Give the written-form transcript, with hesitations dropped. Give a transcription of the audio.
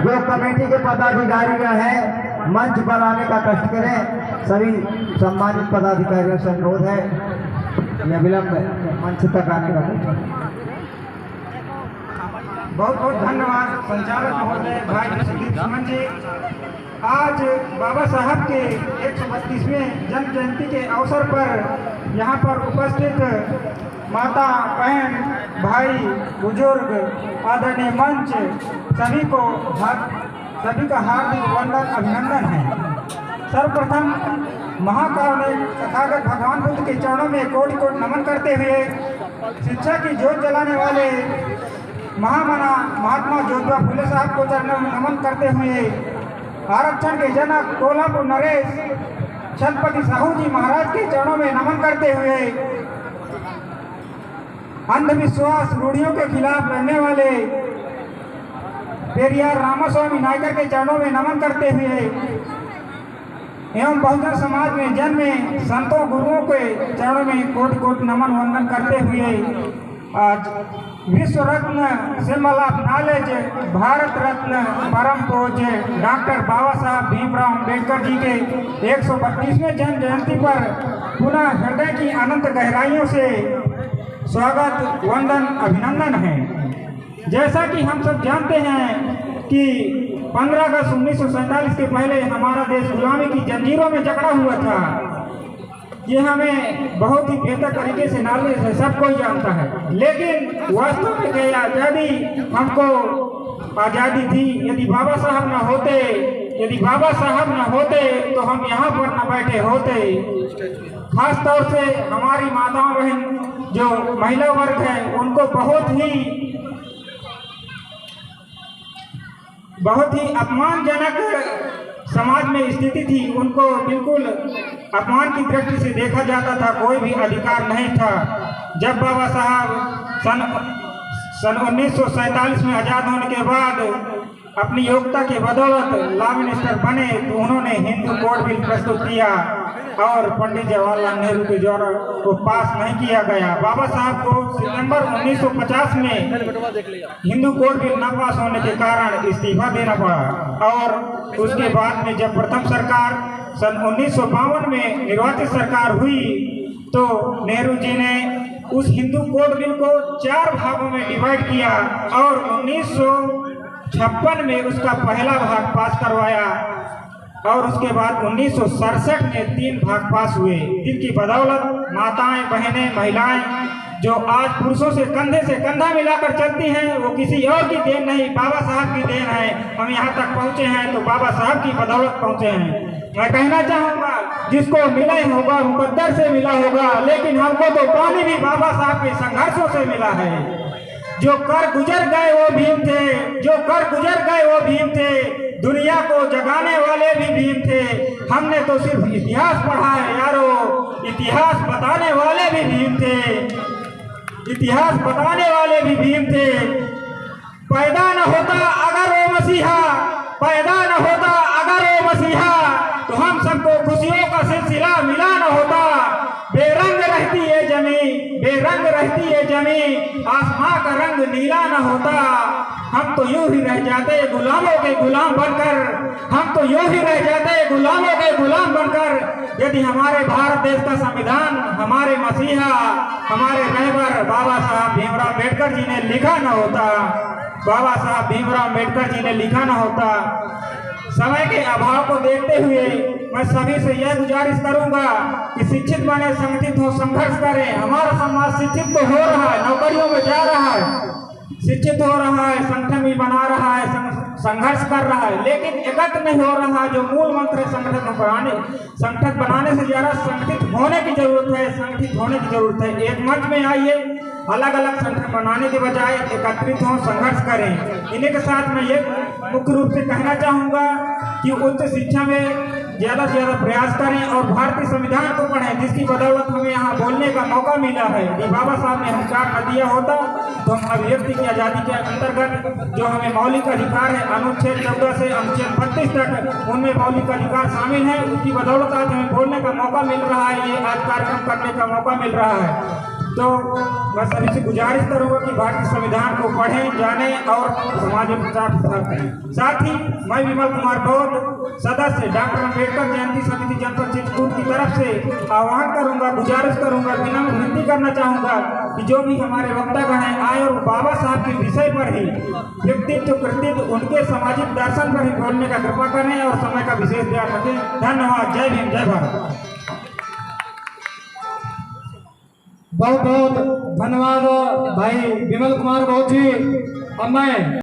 जो कमेटी के पदाधिकारी हैं मंच पर आने का कष्ट करें। सभी सम्मानित पदाधिकारियों से अनुरोध है यह विलंब मंच तक आने का कष्ट करें। बहुत बहुत धन्यवाद संचालक महोदय भाई सुदीप सुमन जी। आज बाबा साहब के 132वें जन्म जयंती के अवसर पर यहाँ पर उपस्थित माता बहन भाई बुजुर्ग आदरणीय मंच सभी का हार्दिक वंदन अभिनंदन है। सर्वप्रथम महाकारुणिक तथागत भगवान बुद्ध के चरणों में कोटि कोटि नमन करते हुए शिक्षा की ज्योत जलाने वाले महामना महात्मा ज्योतिबा फुले साहब को चरणों में नमन करते हुए आरक्षण के जनक कोल्हापुर नरेश छत्रपति साहू जी महाराज के चरणों में नमन करते हुए अंधविश्वास रूढ़ियों के खिलाफ लड़ने वाले पेरियार रामास्वामी नायकर के चरणों में नमन करते हुए एवं बहुजन समाज में जन्मे संतों गुरुओं के चरणों में कोटि कोटि नमन वंदन करते हुए आज विश्व रत्न symbol of knowledge Bharat Ratna परम पूज्य डॉक्टर बाबा साहब भीमराव अम्बेडकर जी के 132वें जन्म जयंती पर पुनः हृदय की अनंत गहराइयों से स्वागत वंदन अभिनंदन है। जैसा कि हम सब जानते हैं कि 15 अगस्त 1947 के पहले हमारा देश गुलामी की जंजीरों में जकड़ा हुआ था। ये हमें बहुत ही बेहतर तरीके से नॉलेज है, सब कोई जानता है। लेकिन वास्तव में क्या आज़ादी हमको आज़ादी थी। यदि बाबा साहब न होते तो हम यहाँ पर न बैठे होते। खास तौर से हमारी माताओं बहन जो महिला वर्ग है उनको बहुत ही अपमानजनक समाज में स्थिति थी। उनको बिल्कुल अपमान की दृष्टि से देखा जाता था, कोई भी अधिकार नहीं था। जब बाबा साहब सन 1947 में आज़ाद होने के बाद अपनी योग्यता के बदौलत लॉ मिनिस्टर बने तो उन्होंने हिंदू कोड बिल प्रस्तुत किया और पंडित जवाहरलाल नेहरू के द्वारा को पास नहीं किया गया। बाबा साहब को सितंबर 1950 में हिंदू कोड बिल न पास होने के कारण इस्तीफा देना पड़ा और उसके बाद में जब प्रथम सरकार सन 1952 में निर्वाचित सरकार हुई तो नेहरू जी ने उस हिंदू कोड बिल को 4 भागों में डिवाइड किया और 1956 में उसका पहला भाग पास करवाया और उसके बाद 1967 में 3 भाग पास हुए, जिनकी बदौलत माताएं बहनें महिलाएं जो आज पुरुषों से कंधा मिलाकर चलती हैं वो किसी और की देन नहीं, बाबा साहब की देन है। हम यहाँ तक पहुँचे हैं तो बाबा साहब की बदौलत पहुँचे हैं। मैं कहना चाहूँगा जिसको मिला ही होगा मुकद्दर से मिला होगा, लेकिन हमको तो पानी भी बाबा साहब के संघर्षों से मिला है। जो कर गुजर गए वो भीम थे, दुनिया को जगाने वाले भी भीम थे। हमने तो सिर्फ इतिहास पढ़ा है यारो, इतिहास बताने वाले भी भीम थे। पैदा न होता अगर वो मसीहा तो हम सबको खुशियों का सिलसिला मिला न होता। बेरंग रहती है जमी आसमां का रंग नीला न होता। हम तो यूं ही रह जाते गुलामों के गुलाम बनकर यदि हमारे भारत देश का संविधान हमारे मसीहा हमारे रहबर बाबा साहब भीमराव अम्बेडकर जी ने लिखा न होता। समय के अभाव को देखते हुए मैं सभी से यह गुजारिश करूंगा कि शिक्षित बने, संगठित हो, संघर्ष करें। हमारा समाज शिक्षित तो हो रहा है, नौकरियों में जा रहा है, शिक्षित हो रहा है, संगठन भी बना रहा है, संघर्ष कर रहा है, लेकिन एकत्र नहीं हो रहा। जो मूल मंत्र है संगठन बनाने से ज़्यादा संगठित होने की जरूरत है। एक मंच में आइए, अलग अलग संगठन बनाने के बजाय एकत्रित हों, संघर्ष करें। इन्हीं के साथ मैं ये मुख्य रूप से कहना चाहूँगा कि उच्च शिक्षा में ज़्यादा से ज़्यादा प्रयास करें और भारतीय संविधान को पढ़ें, जिसकी बदौलत हमें यहाँ बोलने का मौका मिला है। यदि बाबा साहब ने हथियार न दिया होता तो हम अभिव्यक्ति की आज़ादी के अंतर्गत जो हमें मौलिक अधिकार है अनुच्छेद 14 से अनुच्छेद 32 तक उनमें मौलिक अधिकार शामिल है, उसकी बदौलत आज हमें बोलने का मौका मिल रहा है, ये आज कार्यक्रम करने का मौका मिल रहा है। तो मैं सभी से गुजारिश करूंगा कि भारतीय संविधान को पढ़ें, जानें और समाज में प्रचार प्रसार करें। साथ ही मैं विमल कुमार गौड़, सदस्य डॉक्टर अम्बेडकर जयंती समिति जनपद चित्रकूट की तरफ से आह्वान करूंगा, गुजारिश करूंगा, विनम्र विनती करना चाहूंगा कि जो भी हमारे वक्तागण हैं आए और बाबा साहब के विषय पर ही व्यक्तित्व कृतित्व उनके सामाजिक दर्शन पर ही बोलने का कृपा करें और समय का विशेष ध्यान रखें। धन्यवाद। जय भीम, जय भारत। बहुत बहुत धन्यवाद भाई विमल कुमार गौड़ जी। अब मैं